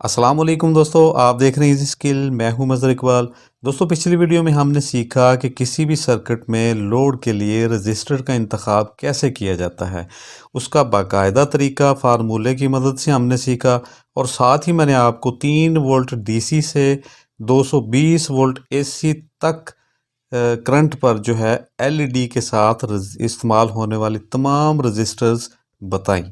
अस्सलाम वालेकुम दोस्तों, आप देख रहे हैं इजी स्किल। मैं हूं मज़हर इकबाल। दोस्तों, पिछली वीडियो में हमने सीखा कि किसी भी सर्किट में लोड के लिए रजिस्टर का इंतखाब कैसे किया जाता है। उसका बाकायदा तरीका फार्मूले की मदद से हमने सीखा और साथ ही मैंने आपको 3 वोल्ट डीसी से 220 वोल्ट एसी तक करंट पर जो है एलईडी के साथ इस्तेमाल होने वाली तमाम रजिस्टर्स बताई।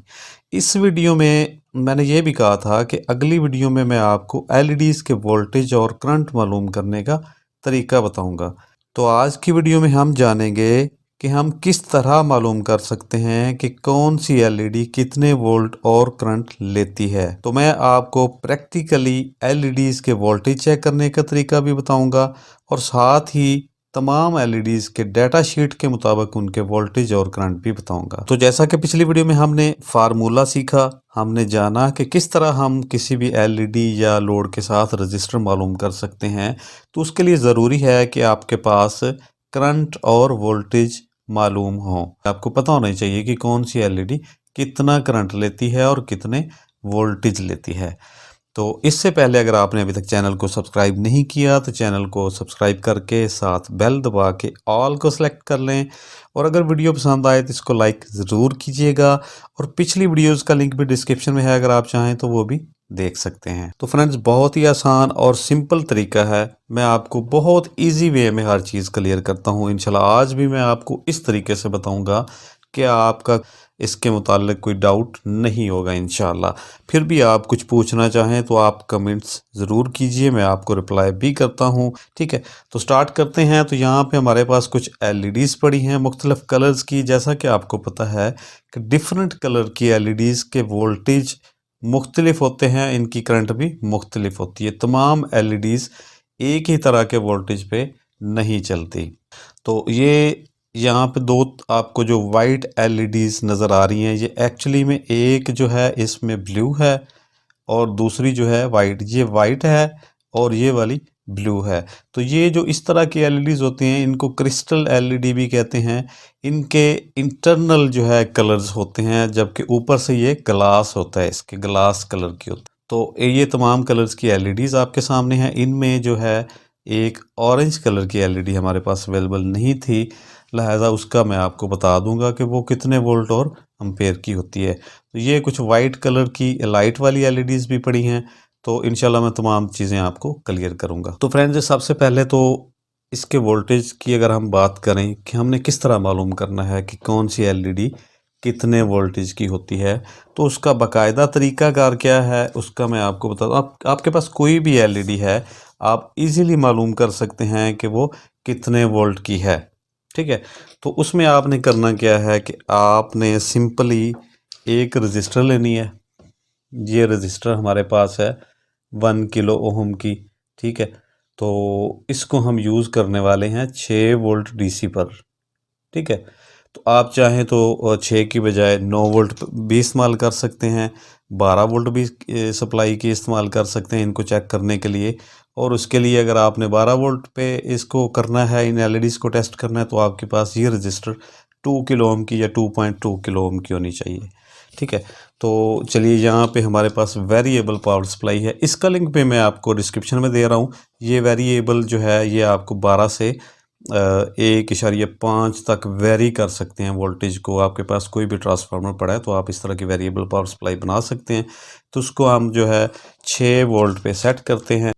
इस वीडियो में मैंने ये भी कहा था कि अगली वीडियो में मैं आपको एलईडीज़ के वोल्टेज और करंट मालूम करने का तरीका बताऊंगा। तो आज की वीडियो में हम जानेंगे कि हम किस तरह मालूम कर सकते हैं कि कौन सी एलईडी कितने वोल्ट और करंट लेती है। तो मैं आपको प्रैक्टिकली एलईडीज़ के वोल्टेज चेक करने का तरीका भी बताऊंगा और साथ ही तमाम एलईडीज़ के डाटा शीट के मुताबिक उनके वोल्टेज और करंट भी बताऊंगा। तो जैसा कि पिछली वीडियो में हमने फार्मूला सीखा, हमने जाना कि किस तरह हम किसी भी एलईडी या लोड के साथ रजिस्टर मालूम कर सकते हैं। तो उसके लिए ज़रूरी है कि आपके पास करंट और वोल्टेज मालूम हो। आपको पता होना चाहिए कि कौन सी एलईडी कितना करंट लेती है और कितने वोल्टेज लेती है। तो इससे पहले अगर आपने अभी तक चैनल को सब्सक्राइब नहीं किया तो चैनल को सब्सक्राइब करके साथ बेल दबा के ऑल को सेलेक्ट कर लें और अगर वीडियो पसंद आए तो इसको लाइक ज़रूर कीजिएगा और पिछली वीडियोस का लिंक भी डिस्क्रिप्शन में है, अगर आप चाहें तो वो भी देख सकते हैं। तो फ्रेंड्स, बहुत ही आसान और सिंपल तरीका है। मैं आपको बहुत ईजी वे में हर चीज़ क्लियर करता हूँ। इंशाल्लाह आज भी मैं आपको इस तरीके से बताऊँगा कि आपका इसके मुताल्लिक कोई डाउट नहीं होगा इंशाल्लाह। फिर भी आप कुछ पूछना चाहें तो आप कमेंट्स ज़रूर कीजिए, मैं आपको रिप्लाई भी करता हूं। ठीक है, तो स्टार्ट करते हैं। तो यहाँ पे हमारे पास कुछ एलईडीज़ पड़ी हैं मुख्तलिफ कलर्स की। जैसा कि आपको पता है कि डिफरेंट कलर की एलईडीज़ के वोल्टेज मुख्तलिफ होते हैं, इनकी करंट भी मुख्तलिफ होती है। तमाम एलईडीज़ एक ही तरह के वोल्टेज पे नहीं चलती। तो ये यहाँ पे दो आपको जो वाइट एलईडीज़ नज़र आ रही हैं, ये एक्चुअली में एक जो है इसमें ब्लू है और दूसरी जो है वाइट। ये वाइट है और ये वाली ब्लू है। तो ये जो इस तरह की एलईडीज़ होती हैं इनको क्रिस्टल एलईडी भी कहते हैं। इनके इंटरनल जो है कलर्स होते हैं, जबकि ऊपर से ये ग्लास होता है, इसके ग्लास कलर की होती है। तो ये तमाम कलर्स की एलईडीज़ आपके सामने हैं। इनमें जो है एक ऑरेंज कलर की एलईडी हमारे पास अवेलेबल नहीं थी, लिहाजा उसका मैं आपको बता दूंगा कि वो कितने वोल्ट और एम्पेयर की होती है। तो ये कुछ वाइट कलर की लाइट वाली एलईडीज़ भी पड़ी हैं। तो इंशाल्लाह मैं तमाम चीज़ें आपको क्लियर करूंगा। तो फ्रेंड्स, सबसे पहले तो इसके वोल्टेज की अगर हम बात करें कि हमने किस तरह मालूम करना है कि कौन सी एलईडी कितने वोल्टेज की होती है, तो उसका बाकायदा तरीकाकार क्या है उसका मैं आपको बता दूँ। आपके पास कोई भी एलईडी है, आप इजीली मालूम कर सकते हैं कि वो कितने वोल्ट की है। ठीक है, तो उसमें आपने करना क्या है कि आपने सिंपली एक रजिस्टर लेनी है। ये रजिस्टर हमारे पास है 1 किलो ओहम की। ठीक है, तो इसको हम यूज़ करने वाले हैं 6 वोल्ट डीसी पर। ठीक है, तो आप चाहें तो 6 की बजाय 9 वोल्ट भी इस्तेमाल कर सकते हैं, 12 वोल्ट भी सप्लाई की इस्तेमाल कर सकते हैं इनको चेक करने के लिए। और उसके लिए अगर आपने 12 वोल्ट पे इसको करना है, इन एलईडीज़ को टेस्ट करना है, तो आपके पास ये रजिस्टर 2 किलो ओम की या 2.2 किलो ओम की होनी चाहिए। ठीक है, तो चलिए यहाँ पे हमारे पास वेरिएबल पावर सप्लाई है, इसका लिंक पे मैं आपको डिस्क्रिप्शन में दे रहा हूँ। ये वेरिएबल जो है ये आपको 12 से 1.5 तक वेरी कर सकते हैं वोल्टेज को। आपके पास कोई भी ट्रांसफार्मर पड़ा है तो आप इस तरह की वेरिएबल पावर सप्लाई बना सकते हैं। तो उसको हम जो है 6 वोल्ट पे सेट करते हैं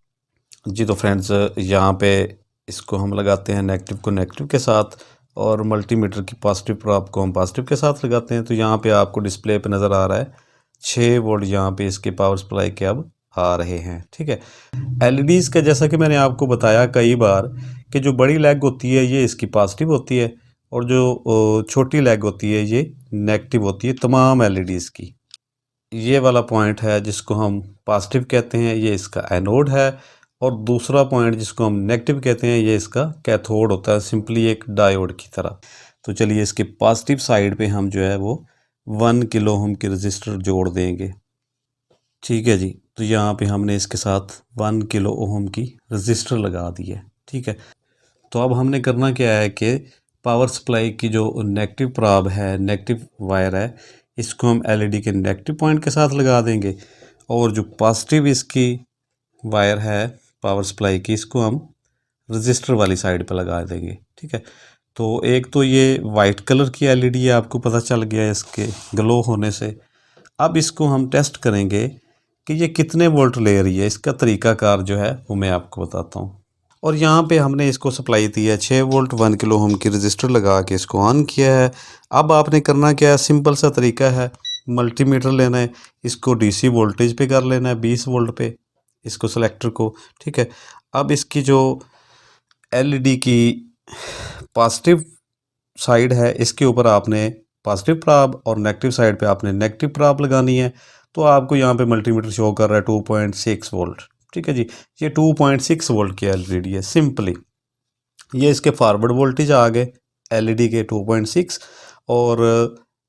जी। तो फ्रेंड्स, यहाँ पे इसको हम लगाते हैं नेगेटिव को नेगेटिव के साथ और मल्टीमीटर की पॉजिटिव प्रॉब को हम पॉजिटिव के साथ लगाते हैं। तो यहाँ पे आपको डिस्प्ले पे नज़र आ रहा है 6 वोल्ट यहाँ पे इसके पावर सप्लाई के अब आ रहे हैं। ठीक है, एलईडीज़ का जैसा कि मैंने आपको बताया कई बार कि जो बड़ी लेग होती है ये इसकी पॉजिटिव होती है और जो छोटी लेग होती है ये नेगेटिव होती है तमाम एलईडीज़ की। ये वाला पॉइंट है जिसको हम पॉजिटिव कहते हैं, ये इसका एनोड है और दूसरा पॉइंट जिसको हम नेगेटिव कहते हैं ये इसका कैथोड होता है, सिंपली एक डायोड की तरह। तो चलिए इसके पॉजिटिव साइड पे हम जो है वो 1 किलो ओम की रजिस्टर जोड़ देंगे। ठीक है जी, तो यहाँ पे हमने इसके साथ 1 किलो ओम की रजिस्टर लगा दी है। ठीक है, तो अब हमने करना क्या है कि पावर सप्लाई की जो नेगेटिव प्राब है, नेगेटिव वायर है, इसको हम एलईडी के नेगेटिव पॉइंट के साथ लगा देंगे और जो पॉजिटिव इसकी वायर है पावर सप्लाई की, इसको हम रजिस्टर वाली साइड पर लगा देंगे। ठीक है, तो एक तो ये वाइट कलर की एलईडी है, आपको पता चल गया है इसके ग्लो होने से। अब इसको हम टेस्ट करेंगे कि ये कितने वोल्ट ले रही है। इसका तरीकाकार जो है वो मैं आपको बताता हूँ। और यहाँ पे हमने इसको सप्लाई दी है 6 वोल्ट 1 किलो ओम की रजिस्टर लगा के इसको ऑन किया है। अब आपने करना क्या है, सिंपल सा तरीका है, मल्टीमीटर लेना है, इसको डीसी वोल्टेज पे कर लेना है 20 वोल्ट पे, इसको सेलेक्टर को। ठीक है, अब इसकी जो एलईडी की पॉजिटिव साइड है इसके ऊपर आपने पॉजिटिव प्राब और नेगेटिव साइड पे आपने नेगेटिव प्राब लगानी है। तो आपको यहाँ पे मल्टीमीटर शो कर रहा है 2.6 वोल्ट। ठीक है जी, ये 2.6 वोल्ट की एलईडी है। सिंपली ये इसके फॉरवर्ड वोल्टेज आ गए एलईडी के 2.6। और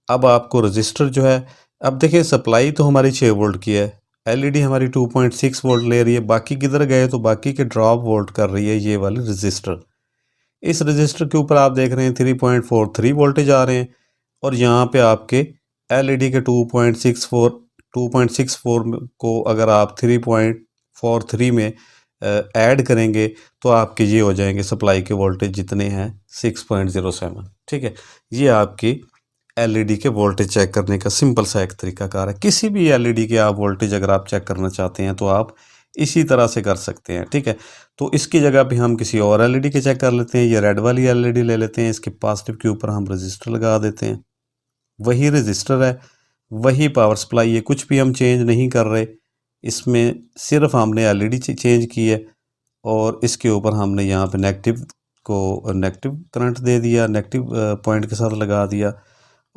अब आपको रजिस्टर जो है, अब देखिए सप्लाई तो हमारी 6 वोल्ट की है, एलईडी हमारी 2.6 वोल्ट ले रही है, बाकी किधर गए, तो बाकी के ड्रॉप वोल्ट कर रही है ये वाली रजिस्टर। इस रजिस्टर के ऊपर आप देख रहे हैं 3.43 वोल्टेज आ रहे हैं, और यहाँ पे आपके एलईडी के 2.64 को अगर आप 3.43 में ऐड करेंगे तो आपके ये हो जाएंगे सप्लाई के वोल्टेज जितने हैं 6.07। ठीक है, ये आपकी एलईडी के वोल्टेज चेक करने का सिंपल सा एक तरीकाकार है। किसी भी एलईडी के आप वोल्टेज अगर आप चेक करना चाहते हैं तो आप इसी तरह से कर सकते हैं। ठीक है, तो इसकी जगह पे हम किसी और एलईडी के चेक कर लेते हैं। ये रेड वाली एलईडी ले लेते हैं, इसके पॉजिटिव के ऊपर हम रजिस्टर लगा देते हैं। वही रजिस्टर है, वही पावर सप्लाई है, कुछ भी हम चेंज नहीं कर रहे, इसमें सिर्फ हमने एलईडी चेंज की है। और इसके ऊपर हमने यहाँ पे नेगेटिव को नेगेटिव करंट दे दिया, नेगेटिव पॉइंट के साथ लगा दिया,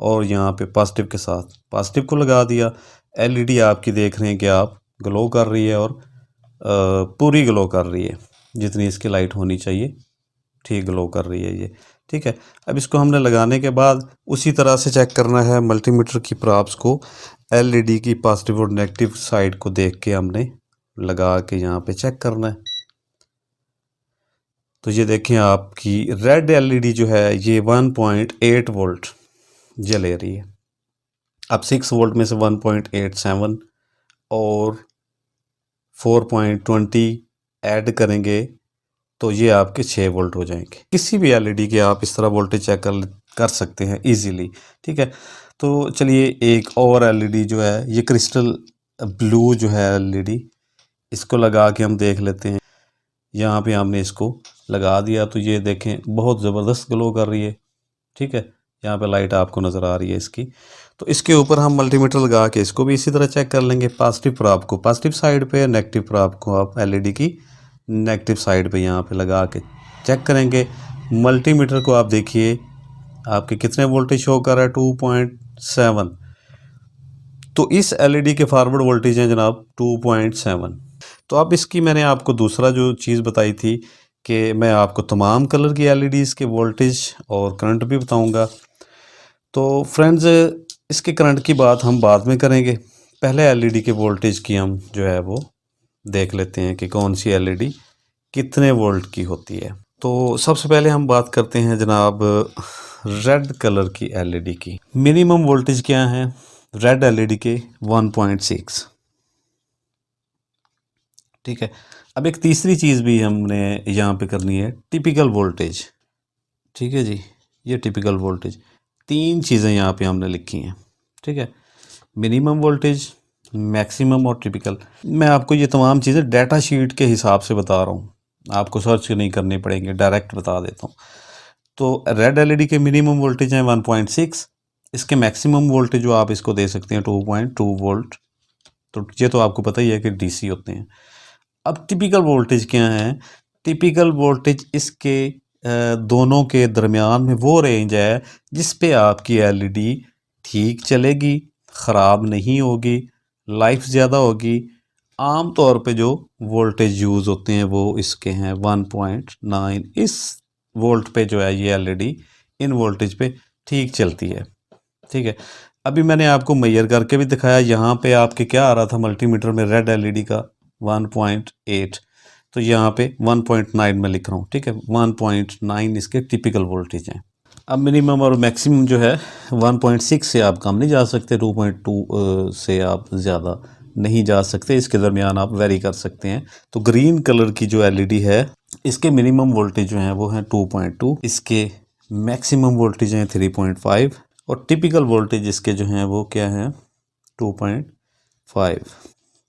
और यहाँ पे पॉजिटिव के साथ पॉजिटिव को लगा दिया। एलईडी आपकी देख रहे हैं कि आप ग्लो कर रही है, और पूरी ग्लो कर रही है, जितनी इसकी लाइट होनी चाहिए ठीक ग्लो कर रही है ये। ठीक है, अब इसको हमने लगाने के बाद उसी तरह से चेक करना है मल्टीमीटर की प्रॉब्स को, एलईडी की पॉजिटिव और नेगेटिव साइड को देख के हमने लगा के यहाँ पे चेक करना है। तो ये देखें आपकी रेड एलईडी जो है ये 1.8 वोल्ट जले रही है। अब 6 वोल्ट में से 1.87 और 4.20 ऐड करेंगे तो ये आपके 6 वोल्ट हो जाएंगे। किसी भी एलईडी के आप इस तरह वोल्टेज चेक कर सकते हैं इजीली। ठीक है, तो चलिए एक और एलईडी जो है ये क्रिस्टल ब्लू जो है एलईडी, इसको लगा के हम देख लेते हैं। यहाँ पे हमने इसको लगा दिया तो ये देखें बहुत ज़बरदस्त ग्लो कर रही है। ठीक है, यहाँ पे लाइट आपको नज़र आ रही है इसकी। तो इसके ऊपर हम मल्टीमीटर लगा के इसको भी इसी तरह चेक कर लेंगे। पॉजिटिव प्राब को पॉजिटिव साइड पे, नेगेटिव प्राब को आप एलईडी की नेगेटिव साइड पे यहाँ पे लगा के चेक करेंगे। मल्टीमीटर को आप देखिए आपके कितने वोल्टेज शो कर रहा है, 2.7। तो इस एलईडी के फॉरवर्ड वोल्टेज हैं जनाब 2.7। तो अब इसकी मैंने आपको दूसरा जो चीज़ बताई थी कि मैं आपको तमाम कलर की एलईडीज़ के वोल्टेज और करंट भी बताऊंगा। तो फ्रेंड्स इसके करंट की बात हम बाद में करेंगे, पहले एलईडी के वोल्टेज की हम जो है वो देख लेते हैं कि कौन सी एलईडी कितने वोल्ट की होती है। तो सबसे पहले हम बात करते हैं जनाब रेड कलर की एलईडी की। मिनिमम वोल्टेज क्या है रेड एलईडी के, 1.6। ठीक है, अब एक तीसरी चीज़ भी हमने यहाँ पे करनी है, टिपिकल वोल्टेज। ठीक है जी, ये टिपिकल वोल्टेज, 3 चीज़ें यहाँ पे हमने लिखी हैं। ठीक है, मिनिमम वोल्टेज, मैक्सिमम और टिपिकल। मैं आपको ये तमाम चीज़ें डाटा शीट के हिसाब से बता रहा हूँ, आपको सर्च नहीं करनी पड़ेंगे, डायरेक्ट बता देता हूँ। तो रेड एलईडी के मिनिमम वोल्टेज हैं 1.6, इसके मैक्सिमम वोल्टेज जो आप इसको दे सकते हैं 2.2 वोल्ट। तो ये तो आपको पता ही है कि डीसी होते हैं। अब टिपिकल वोल्टेज क्या है, टिपिकल वोल्टेज इसके दोनों के दरमियान में वो रेंज है जिस पे आपकी एलईडी ठीक चलेगी, ख़राब नहीं होगी, लाइफ ज़्यादा होगी। आम तौर पे जो वोल्टेज यूज़ होते हैं वो इसके हैं 1.9। इस वोल्ट पे जो है ये एलईडी इन वोल्टेज पे ठीक चलती है। ठीक है, अभी मैंने आपको मेजर करके भी दिखाया। यहाँ पे आपके क्या आ रहा था मल्टीमीटर में रेड एलईडी का 1.8, तो यहाँ पे 1.9 में लिख रहा हूँ। ठीक है, 1.9 इसके टिपिकल वोल्टेज हैं। अब मिनिमम और मैक्सिमम जो है 1.6 से आप कम नहीं जा सकते, 2.2 से आप ज़्यादा नहीं जा सकते, इसके दरमियान आप वेरी कर सकते हैं। तो ग्रीन कलर की जो एलईडी है इसके मिनिमम वोल्टेज जो है वो है 2.2, इसके मैक्सिमम वोल्टेज हैं 3.5 और टिपिकल वोल्टेज इसके जो हैं वो क्या है 2.5।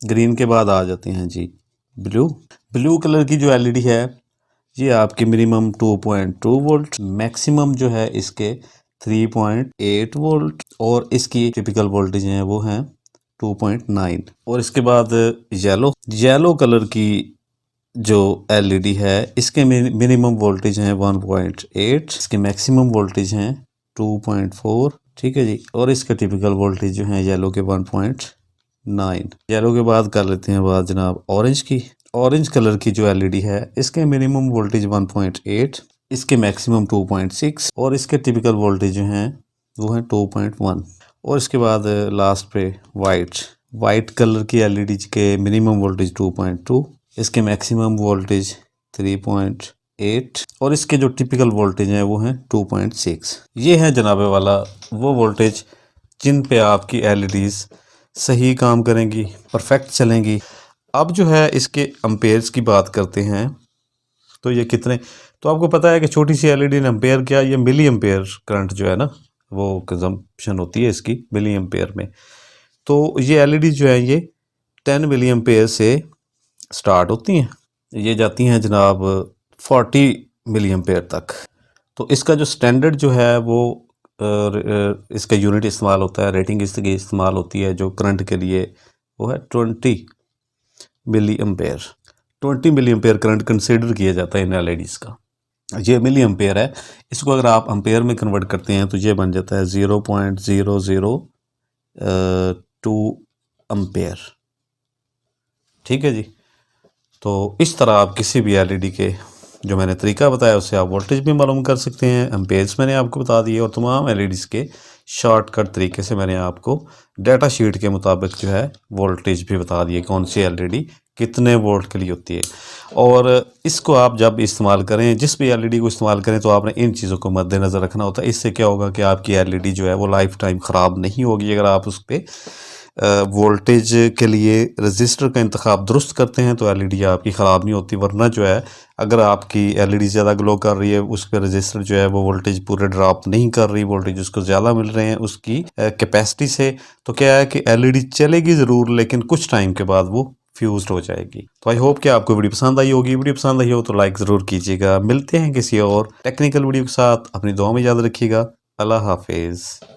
ग्रीन के बाद आ जाते हैं जी ब्लू कलर की जो एलईडी है ये आपकी मिनिमम 2.2 वोल्ट, मैक्सिमम जो है इसके 3.8 वोल्ट और इसकी टिपिकल वोल्टेज है वो है 2.9। और इसके बाद येलो कलर की जो एलईडी है इसके मिनिमम वोल्टेज हैं 1.8, इसके मैक्सिमम वोल्टेज हैं 2.4, ठीक है जी। और इसका टिपिकल वोल्टेज जो है येलो के 1.9। येलो के बाद कर लेते हैं बात जनाब ऑरेंज कलर की जो एलईडी है इसके मिनिमम वोल्टेज 1.8, इसके मैक्सिमम 2.6 और इसके टिपिकल वोल्टेज जो हैं वो है 2.1। और इसके बाद लास्ट पे वाइट कलर की एलईडी के मिनिमम वोल्टेज 2.2, इसके मैक्सिमम वोल्टेज 3.8 और इसके जो टिपिकल वोल्टेज हैं वो हैं 2.6। ये है जनाबे वाला वो वोल्टेज जिन पे आपकी एलईडीज़ सही काम करेंगी, परफेक्ट चलेंगी। अब जो है इसके एम्पेयर्स की बात करते हैं तो ये कितने, तो आपको पता है कि छोटी सी एलईडी में एम्पेयर क्या, ये मिली एम्पेयर करंट जो है ना वो कंजम्पशन होती है इसकी मिली एम्पेयर में। तो ये एलईडी जो है ये 10 मिली एम्पेयर से स्टार्ट होती हैं, ये जाती हैं जनाब 40 मिली एम्पेयर तक। तो इसका जो स्टैंडर्ड जो है वो इसका यूनिट इस्तेमाल होता है, रेटिंग इसकी इस्तेमाल होती है जो करंट के लिए वो है 20 milli ampere. 20 milli ampere current consider किया जाता है इन एलईडीज़ का। ये मिली एम्पेयर है, इसको अगर आप एम्पेयर में कन्वर्ट करते हैं तो ये बन जाता है 0.002 एम्पेयर, ठीक है जी। तो इस तरह आप किसी भी एलईडी के जो मैंने तरीका बताया उससे आप वोल्टेज भी मालूम कर सकते हैं, एम्पेयर्स मैंने आपको बता दिए और तमाम एलईडीज़ के शॉर्टकट तरीके से मैंने आपको डाटा शीट के मुताबिक जो है वोल्टेज भी बता दिए, कौन सी एलईडी कितने वोल्ट के लिए होती है। और इसको आप जब इस्तेमाल करें, जिस भी एलईडी को इस्तेमाल करें तो आपने इन चीज़ों को मद्देनज़र रखना होता है। इससे क्या होगा कि आपकी एलईडी जो है वो लाइफ टाइम ख़राब नहीं होगी अगर आप उस पर वोल्टेज के लिए रजिस्टर का इंतखाब दुरुस्त करते हैं तो एलईडी आपकी ख़राब नहीं होती। वरना जो है अगर आपकी एलईडी ज़्यादा ग्लो कर रही है उस पर रजिस्टर जो है वो वोल्टेज पूरे ड्रॉप नहीं कर रही, वोल्टेज उसको ज़्यादा मिल रहे हैं उसकी कैपेसिटी से, तो क्या है कि एलईडी चलेगी ज़रूर लेकिन कुछ टाइम के बाद वो फ्यूज्ड हो जाएगी। तो आई होप कि आपको वीडियो पसंद आई होगी। वीडियो पसंद आई हो तो लाइक ज़रूर कीजिएगा। मिलते हैं किसी और टेक्निकल वीडियो के साथ, अपनी दुआ में याद रखिएगा। अल्लाह हाफिज़।